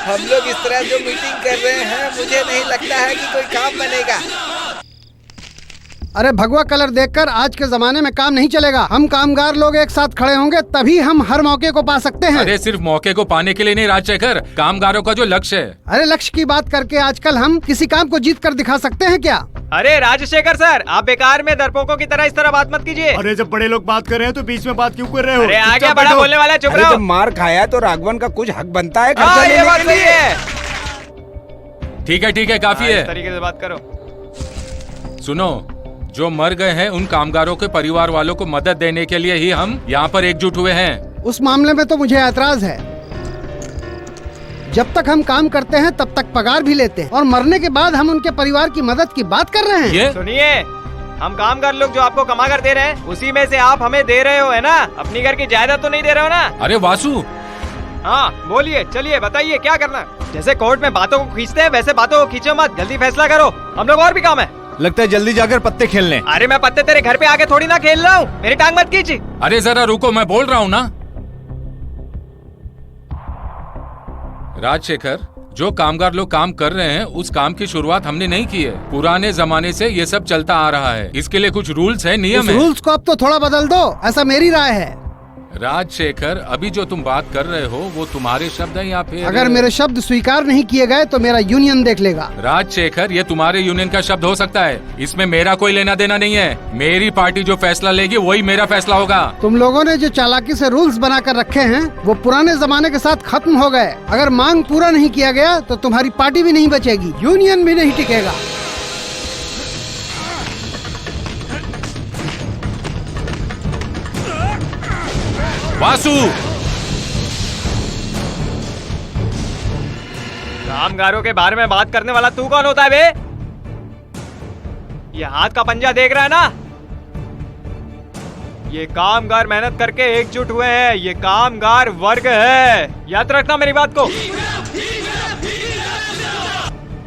हम लोग इस तरह जो मीटिंग कर रहे हैं, मुझे नहीं लगता है कि कोई काम बनेगा। अरे भगवा कलर देखकर आज के जमाने में काम नहीं चलेगा। हम कामगार लोग एक साथ खड़े होंगे तभी हम हर मौके को पा सकते हैं। अरे सिर्फ मौके को पाने के लिए नहीं राजशेखर, कामगारों का जो लक्ष्य है। अरे लक्ष्य की बात करके आजकल हम किसी काम को जीत कर दिखा सकते हैं क्या? अरे राजशेखर सर, आप बेकार में डरपोकों की तरह इस तरह बात मत कीजिए। अरे जब बड़े लोग बात कर रहे हैं तो बीच में बात क्यों कर रहे हो? अरे आ गया बड़ा बोलने वाला, चुप अरे रहो। जब मार खाया तो राघवन का कुछ हक बनता है खर्चा हाँ, ये लेने बात के सही लिए। है। ठीक है काफी इस है। तरीके से बात करो। सुनो, जो मर गए हैं उन कामगारों के परिवार वालों को मदद देने के लिए ही हम यहाँ पर एकजुट हुए हैं। उस मामले में तो मुझे ऐतराज है। जब तक हम काम करते हैं तब तक पगार भी लेते हैं और मरने के बाद हम उनके परिवार की मदद की बात कर रहे हैं। ये सुनिए, हम कामगार लोग जो आपको कमा कर दे रहे हैं उसी में से आप हमें दे रहे हो, है ना? अपनी घर की जायदाद तो नहीं दे रहे हो ना? अरे वासु, हाँ बोलिए, चलिए बताइए क्या करना है। जैसे कोर्ट में बातों को खींचते हैं वैसे बातों को खींचो मत, जल्दी फैसला करो, हम लोग और भी काम है। लगता है जल्दी जाकर पत्ते खेलने। अरे मैं पत्ते तेरे घर पे आके थोड़ी ना खेल रहा हूँ, मेरी टांग मत खींची। अरे जरा रुको, मैं बोल रहा हूँ ना। राजशेखर, जो कामगार लोग काम कर रहे हैं उस काम की शुरुआत हमने नहीं की है। पुराने जमाने से ये सब चलता आ रहा है। इसके लिए कुछ रूल्स है, नियम है। रूल्स को अब तो थोड़ा बदल दो, ऐसा मेरी राय है। राजशेखर, अभी जो तुम बात कर रहे हो वो तुम्हारे शब्द हैं या फिर? अगर मेरे शब्द स्वीकार नहीं किए गए तो मेरा यूनियन देख लेगा। राजशेखर, ये तुम्हारे यूनियन का शब्द हो सकता है, इसमें मेरा कोई लेना देना नहीं है। मेरी पार्टी जो फैसला लेगी वही मेरा फैसला होगा। तुम लोगों ने जो चालाकी से रूल्स बनाकर रखे हैं वो पुराने जमाने के साथ खत्म हो गए। अगर मांग पूरा नहीं किया गया तो तुम्हारी पार्टी भी नहीं बचेगी, यूनियन भी नहीं टिकेगा। वासु, कामगारों के बारे में बात करने वाला तू कौन होता है बे? ये हाथ का पंजा देख रहा है ना? ये कामगार मेहनत करके एकजुट हुए हैं, ये कामगार वर्ग है, याद रखना मेरी बात को।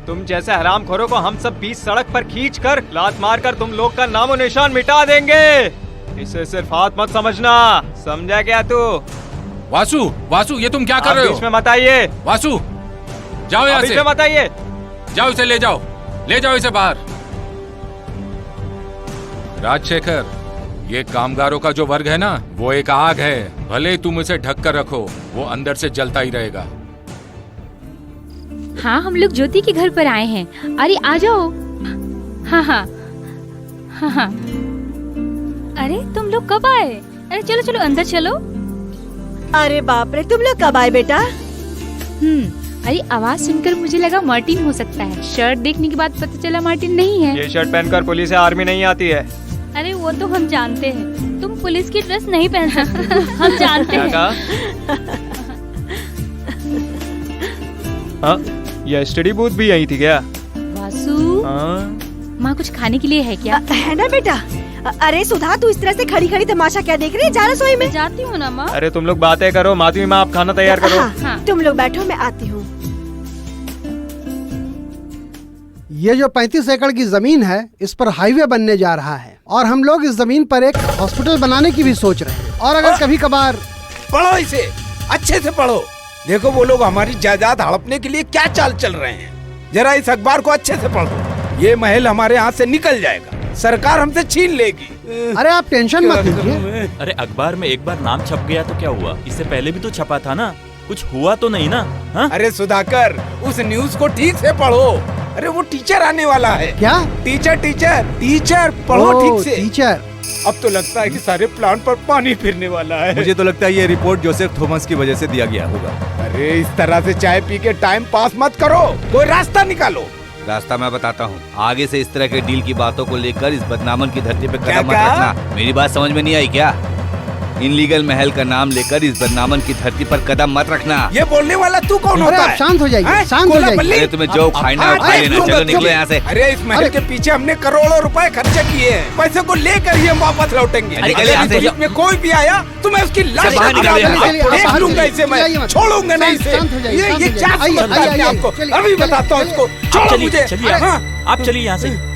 तुम जैसे हरामखोरों को हम सब बीच सड़क पर खींच कर लात मार कर तुम लोग का नामो निशान मिटा देंगे। इसे सिर्फ हाथ मत समझना, समझा क्या तू? वासु, ये तुम क्या कर आप रहे हो? बीच में मत आइए। वासु, जाओ यहाँ बीच से। में मत आइए। जाओ इसे ले जाओ इसे बाहर। राजशेखर, ये कामगारों का जो वर्ग है ना, वो एक आग है। भले ही तुम इसे ढक कर रखो, वो अंदर से जलता ही रहेगा। हाँ, हम लोग ज्योति के घर पर आए हैं। अरे आ जाओ। हाँ। अरे तुम लोग कब आए? अरे चलो चलो अंदर चलो। अरे बाप रे, तुम लोग कब आए बेटा? अरे आवाज सुनकर मुझे लगा मार्टिन हो सकता है। शर्ट देखने के बाद पता चला मार्टिन नहीं है। ये शर्ट पहनकर पुलिस या आर्मी नहीं आती है। अरे वो तो हम जानते हैं, तुम पुलिस की ड्रेस नहीं पहन सकते, हम जानते क्या हैं। कहा? हाँ, ये स्टडी बूथ भी यही थी क्या? वासु, हाँ? माँ कुछ खाने के लिए है क्या? है ना बेटा? अरे सुधा, तू इस तरह से खड़ी खड़ी तमाशा क्या देख रही है? जा रसोई में। जाती हूँ ना माँ। अरे तुम लोग बातें करो, माधवी माँ आप खाना तैयार करो। हाँ। तुम लोग बैठो, मैं आती हूँ। ये जो 35 एकड़ की जमीन है, इस पर हाईवे बनने जा रहा है और हम लोग इस जमीन पर एक हॉस्पिटल बनाने की भी सोच रहे हैं। और अगर कभी कभार पढ़ो इसे, अच्छे से पढ़ो। देखो वो लोग हमारी जायदाद हड़पने के लिए क्या चाल चल रहे हैं। जरा इस अखबार को अच्छे से पढ़ो। ये महल हमारे हाथ से निकल जाएगा, सरकार हमसे छीन लेगी। अरे आप टेंशन मत लीजिए। अरे अखबार में एक बार नाम छप गया तो क्या हुआ? इससे पहले भी तो छपा था ना, कुछ हुआ तो नहीं ना? हाँ? अरे सुधाकर, उस न्यूज को ठीक से पढ़ो। अरे वो टीचर आने वाला है। क्या? टीचर पढ़ो ठीक से। टीचर, अब तो लगता है कि सारे प्लान पर पानी फिरने वाला है। मुझे तो लगता है ये रिपोर्ट जोसेफ थॉमस की वजह से दिया गया होगा। अरे इस तरह से चाय पी के टाइम पास मत करो, कोई रास्ता निकालो। रास्ता मैं बताता हूँ। आगे से इस तरह के डील की बातों को लेकर इस बदनामन की धरती पे क्या कदम मत कहा? रखना। मेरी बात समझ में नहीं आई क्या? इनलीगल महल का नाम लेकर इस बदनामन की धरती पर कदम मत रखना। ये बोलने वाला तू कौन अरे होता आप है? शांत हो जाइए, हैं? शांत हो गोला जाइए। बल्ली? अरे तुम्हें जो खाना है खा लेना, चलो निकलो यहाँ से। अरे इस महल के पीछे हमने करोड़ों रुपए खर्चे किए हैं, पैसे को लेकर ही हम वापस लौटेंगे। निकलिए यहाँ से। अगर बीच में कोई भी आया तो मैं उसकी लाश बाहर निकलिए यहाँ से। देख लूंगा इसे, मैं छोड़ूंगा नहीं इसे। शांत हो जाइए, शांत ये हो क्या जाइए। समझता है अपने आप को? चलिए, अभी चलिए, बताता हूँ इसको। आप छोड़ो चलिए, मुझे। चलिए हाँ। आप चलिए यहाँ से।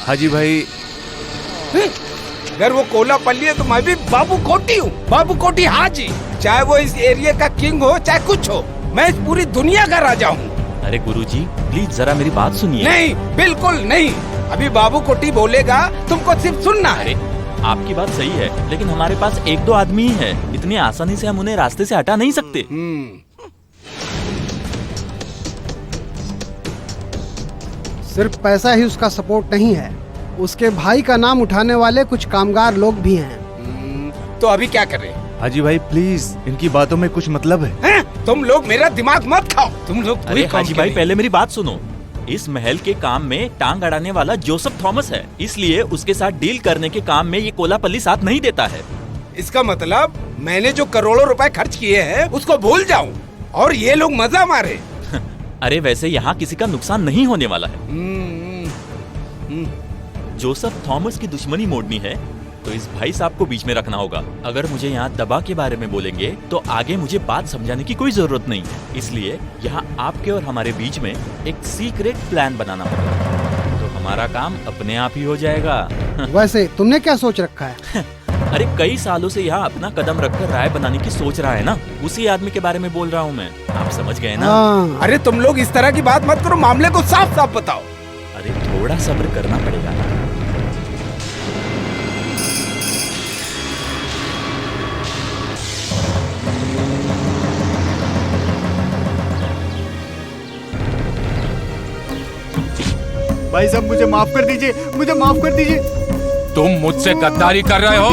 हाजी भाई, अगर वो कोलापल्ली है तो मैं भी बाबू कोटी हूँ, बाबू कोटी हाजी। चाहे वो इस एरिया का किंग हो चाहे कुछ हो, मैं इस पूरी दुनिया का राजा हूँ। अरे गुरुजी प्लीज जरा मेरी बात सुनिए। नहीं, बिल्कुल नहीं। अभी बाबू कोटी बोलेगा, तुमको सिर्फ सुनना है। आपकी बात सही है, लेकिन हमारे पास एक दो आदमी ही है, इतनी आसानी से हम उन्हें रास्ते से हटा नहीं सकते। सिर्फ पैसा ही उसका सपोर्ट नहीं है, उसके भाई का नाम उठाने वाले कुछ कामगार लोग भी हैं। तो अभी क्या करें? हाजी भाई प्लीज, इनकी बातों में कुछ मतलब है। हैं? तुम लोग मेरा दिमाग मत खाओ। तुम लोग अरे हाजी भाई पहले मेरी बात सुनो। इस महल के काम में टांग अड़ाने वाला जोसेफ थॉमस है, इसलिए उसके साथ डील करने के काम में ये कोलापल्ली साथ नहीं देता है। इसका मतलब मैंने जो करोड़ों रुपए खर्च किए हैं उसको भूल जाऊं और ये लोग मजा मारे। अरे वैसे यहाँ किसी का नुकसान नहीं होने वाला है। जोसेफ थॉमस की दुश्मनी मोड़नी है तो इस भाई साहब को बीच में रखना होगा। अगर मुझे यहाँ दबा के बारे में बोलेंगे तो आगे मुझे बात समझाने की कोई जरूरत नहीं है। इसलिए यहाँ आपके और हमारे बीच में एक सीक्रेट प्लान बनाना होगा, तो हमारा काम अपने आप ही हो जाएगा। वैसे तुमने क्या सोच रखा है? अरे कई सालों से यहाँ अपना कदम रखकर राय बनाने की सोच रहा है ना, उसी आदमी के बारे में बोल रहा हूँ मैं। आप समझ गए ना? अरे तुम लोग इस तरह की बात मत करो, मामले को साफ साफ बताओ। अरे थोड़ा सब्र करना पड़ेगा ना। भाई साहब मुझे माफ कर दीजिए, मुझे माफ कर दीजिए। तुम मुझसे गद्दारी कर रहे हो।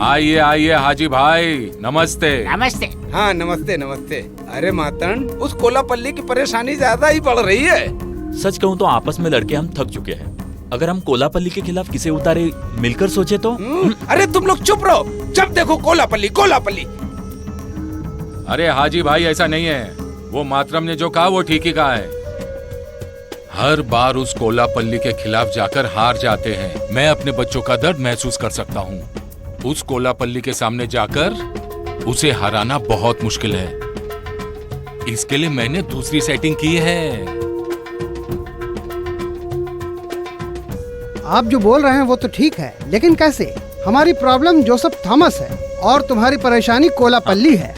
आइए आइए हाजी भाई, नमस्ते। नमस्ते। हाँ नमस्ते नमस्ते। अरे मातन, उस कोलापल्ली की परेशानी ज्यादा ही बढ़ रही है। सच कहूँ तो आपस में लड़के हम थक चुके हैं। अगर हम कोलापल्ली के खिलाफ किसे उतारे मिलकर सोचे तो। अरे तुम लोग चुप रहो, जब देखो कोलापल्ली कोलापल्ली। अरे हाजी भाई ऐसा नहीं है, वो मातरम ने जो कहा वो ठीक ही कहा है। हर बार उस कोलापल्ली के खिलाफ जाकर हार जाते हैं। मैं अपने बच्चों का दर्द महसूस कर सकता हूँ। उस कोलापल्ली के सामने जाकर उसे हराना बहुत मुश्किल है। इसके लिए मैंने दूसरी सेटिंग की है। आप जो बोल रहे हैं वो तो ठीक है, लेकिन कैसे? हमारी प्रॉब्लम जोसेफ थॉमस है और तुम्हारी परेशानी कोलापल्ली है।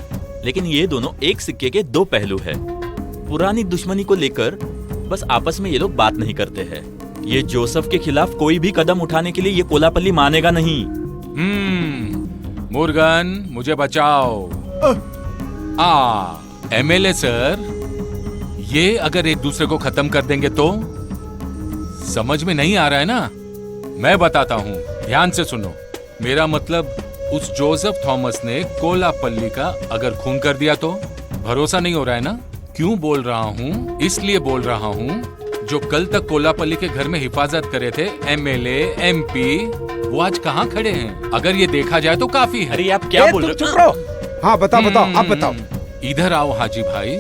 लेकिन ये दोनों एक सिक्के के दो पहलू है। पुरानी दुश्मनी को लेकर बस आपस में ये लोग बात नहीं करते हैं। ये जोसेफ के खिलाफ कोई भी कदम उठाने के लिए ये कोलापल्ली मानेगा नहीं। मुर्गन मुझे बचाओ। एमएलए सर, ये अगर एक दूसरे को खत्म कर देंगे तो? समझ में नहीं आ रहा है ना? मैं बताता हूँ, ध्यान से सुनो। मेरा मतलब उस जोसेफ थॉमस ने कोलापल्ली का अगर खून कर दिया तो? भरोसा नहीं हो रहा है ना? क्यों बोल रहा हूँ? इसलिए बोल रहा हूँ, जो कल तक कोलापल्ली के घर में हिफाजत करे थे एमएलए एमपी, वो आज कहाँ खड़े हैं? अगर ये देखा जाए तो काफी है। अरे आप क्या बोल रहे हो? चुप रहो। हाँ बताओ बताओ, आप बताओ। इधर आओ हाजी भाई,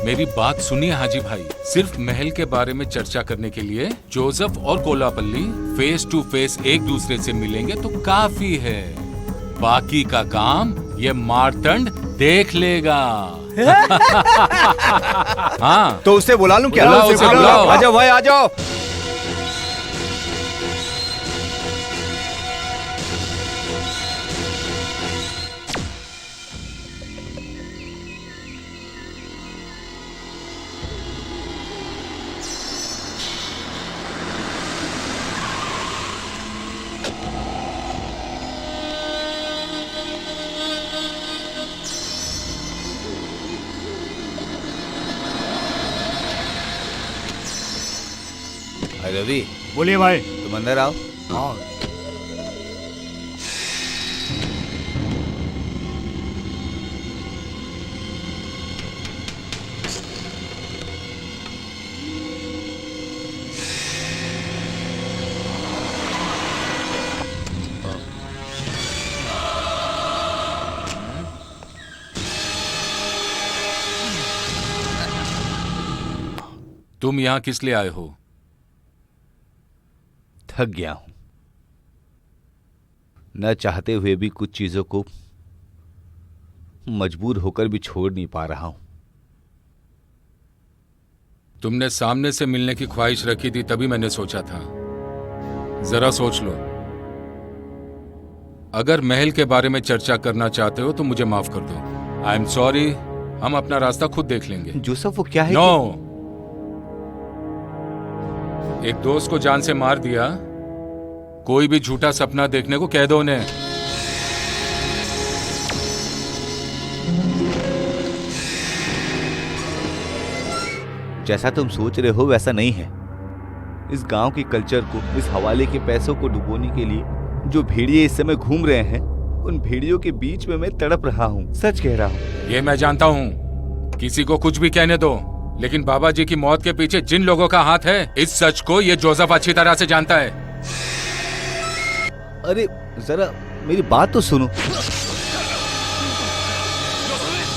मेरी बात सुनिए हाजी भाई। सिर्फ महल के बारे में चर्चा करने के लिए जोसेफ और कोलापल्ली फेस टू फेस एक दूसरे से मिलेंगे तो काफी है। बाकी का काम ये मारतंड देख लेगा। हाँ तो उसे बुला लूं क्या? बुलाओ, उसे बुलाओ। आ जाओ भाई, आ जाओ। रवि, बोलिए भाई। तुम अंदर आओ। हाँ। तुम यहाँ किस लिए आए हो? थक गया हूं। न चाहते हुए भी कुछ चीजों को मजबूर होकर भी छोड़ नहीं पा रहा हूं। तुमने सामने से मिलने की ख्वाहिश रखी थी तभी मैंने सोचा था। जरा सोच लो, अगर महल के बारे में चर्चा करना चाहते हो तो मुझे माफ कर दो। आई एम सॉरी, हम अपना रास्ता खुद देख लेंगे। जोसेफ, वो क्या है? नो, एक दोस्त को जान से मार दिया, कोई भी झूठा सपना देखने को कह दो उन्हें। जैसा तुम सोच रहे हो वैसा नहीं है। इस गांव के कल्चर को, इस हवाले के पैसों को डुबोने के लिए जो भेड़िए इस समय घूम रहे हैं, उन भेड़ियों के बीच में मैं तड़प रहा हूँ। सच कह रहा हूँ। ये मैं जानता हूँ, किसी को कुछ भी कहने दो, लेकिन बाबा जी की मौत के पीछे जिन लोगों का हाथ है, इस सच को ये जोसेफ अच्छी तरह से जानता है। अरे जरा मेरी बात तो सुनो।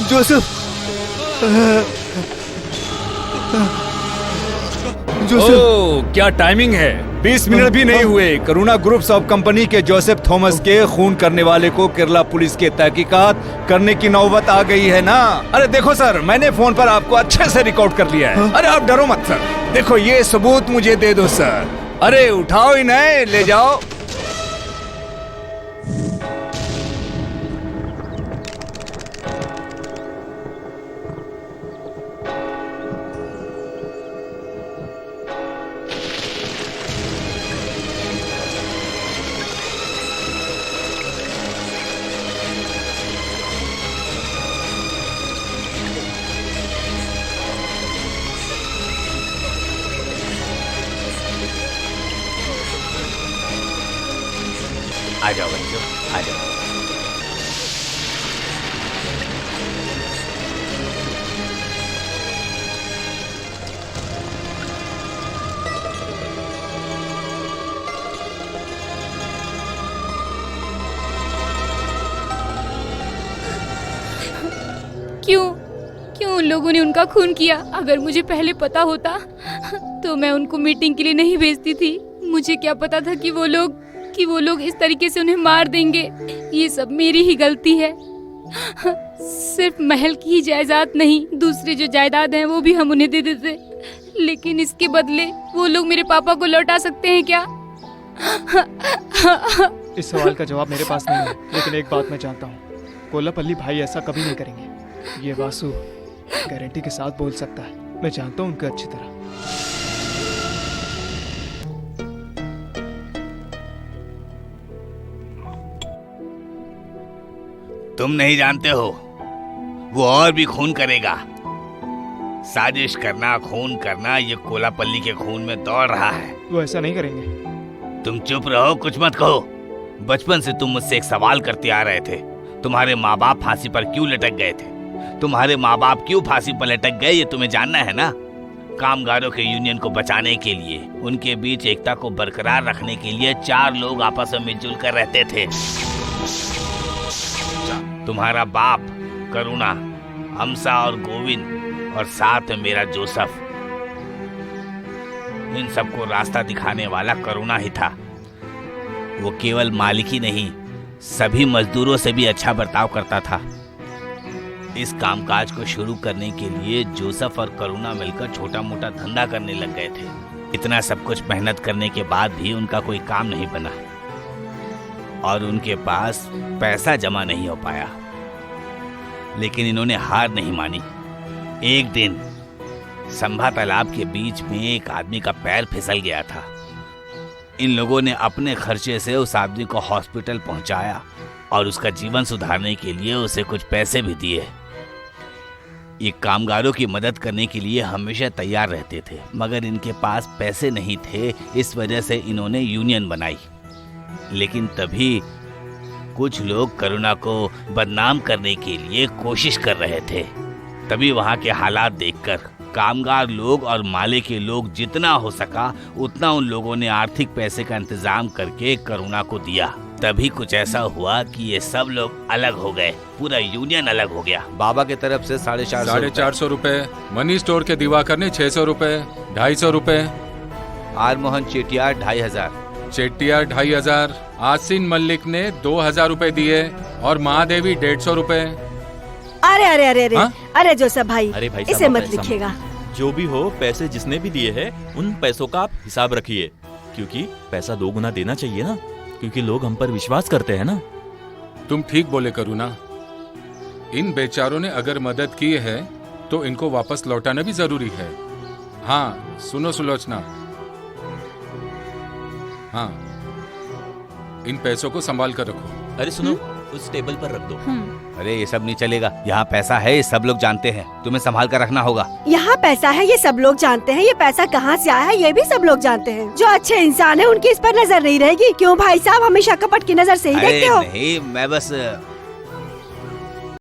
जोसेफ, ओह, क्या टाइमिंग है। 20 मिनट भी नहीं हुए, करुणा ग्रुप्स ऑफ कंपनी के जोसेफ थॉमस के खून करने वाले को केरला पुलिस के तहकीकात करने की नौबत आ गई है ना। अरे देखो सर, मैंने फोन पर आपको अच्छे से रिकॉर्ड कर लिया है। अरे आप डरो मत सर, देखो ये सबूत मुझे दे दो सर। अरे उठाओ इन्हें, ले जाओ। आ जाओ बच्चों, आ जाओ। क्यों उन लोगों ने उनका खून किया? अगर मुझे पहले पता होता तो मैं उनको मीटिंग के लिए नहीं भेजती थी। मुझे क्या पता था कि वो लोग इस तरीके से उन्हें मार देंगे। ये सब मेरी ही गलती है। सिर्फ महल की ही जायदाद नहीं, दूसरे जो जायदाद हैं वो भी हम उन्हें दे देते, लेकिन इसके बदले वो लोग मेरे पापा को लौटा सकते हैं क्या? इस सवाल का जवाब मेरे पास नहीं है, लेकिन एक बात मैं जानता हूँ, कोलापल्ली भाई ऐसा कभी नहीं करेंगे। ये वासु गारंटी के साथ बोल सकता है, मैं जानता हूँ उनको अच्छी तरह। तुम नहीं जानते हो, वो और भी खून करेगा। साजिश करना, खून करना, ये कोलापल्ली के खून में दौड़ रहा है। वो ऐसा नहीं करेंगे। तुम चुप रहो, कुछ मत कहो। बचपन से तुम मुझसे एक सवाल करते आ रहे थे, तुम्हारे माँ बाप फांसी पर क्यों लटक गए थे? तुम्हारे माँ बाप क्यों फांसी पर लटक गए, ये तुम्हें जानना है ना? कामगारों के यूनियन को बचाने के लिए, उनके बीच एकता को बरकरार रखने के लिए 4 लोग आपस में मिलजुल कर रहते थे। तुम्हारा बाप, करुणा, हमसा और गोविंद, और साथ में मेरा जोसेफ। इन सबको रास्ता दिखाने वाला करुणा ही था। वो केवल मालिक ही नहीं, सभी मजदूरों से भी अच्छा बर्ताव करता था। इस कामकाज को शुरू करने के लिए जोसेफ और करुणा मिलकर छोटा मोटा धंधा करने लग गए थे। इतना सब कुछ मेहनत करने के बाद भी उनका कोई काम नहीं बना और उनके पास पैसा जमा नहीं हो पाया, लेकिन इन्होंने हार नहीं मानी। एक दिन संभा तालाब के बीच में एक आदमी का पैर फिसल गया था। इन लोगों ने अपने खर्चे से उस आदमी को हॉस्पिटल पहुंचाया और उसका जीवन सुधारने के लिए उसे कुछ पैसे भी दिए। ये कामगारों की मदद करने के लिए हमेशा तैयार रहते थे, मगर इनके पास पैसे नहीं थे, इस वजह से इन्होंने यूनियन बनाई। लेकिन तभी कुछ लोग करुणा को बदनाम करने के लिए कोशिश कर रहे थे। तभी वहाँ के हालात देखकर कामगार लोग और माले के लोग जितना हो सका उतना उन लोगों ने आर्थिक पैसे का इंतजाम करके करुणा को दिया। तभी कुछ ऐसा हुआ कि ये सब लोग अलग हो गए, पूरा यूनियन अलग हो गया। बाबा की तरफ से 450 रुपए, मनी स्टोर के दिवाकर ने 600 रुपए, 250 रुपए, आर मोहन चेटियार 2500, चेट्टियार 2500, आसिन मल्लिक ने 2000 रुपए दिए और महादेवी 150 रुपए। अरे अरे अरे अरे हाँ? अरे जोसेफ भाई, अरे भाई साहब, इसे मत ऐसा लिखिएगा। जो भी हो, पैसे जिसने भी दिए हैं उन पैसों का आप हिसाब रखिए, क्योंकि पैसा 2 गुना देना चाहिए ना, क्योंकि लोग हम पर विश्वास करते हैं ना। तुम ठीक बोले करुणा, इन बेचारों ने अगर मदद की है तो इनको वापस लौटाना भी जरूरी है। हाँ सुनो सुलोचना, हाँ इन पैसों को संभाल कर रखो। अरे सुनो, उस टेबल पर रख दो। अरे ये सब नहीं चलेगा, यहाँ पैसा है ये सब लोग जानते हैं, तुम्हें संभाल कर रखना होगा। यहाँ पैसा है ये सब लोग जानते हैं, ये पैसा कहाँ से आया है ये भी सब लोग जानते हैं। जो अच्छे इंसान है उनकी इस पर नजर नहीं रहेगी। क्यों भाई साहब, हमेशा कपट की नजर से ही देखते हो? नहीं, मैं बस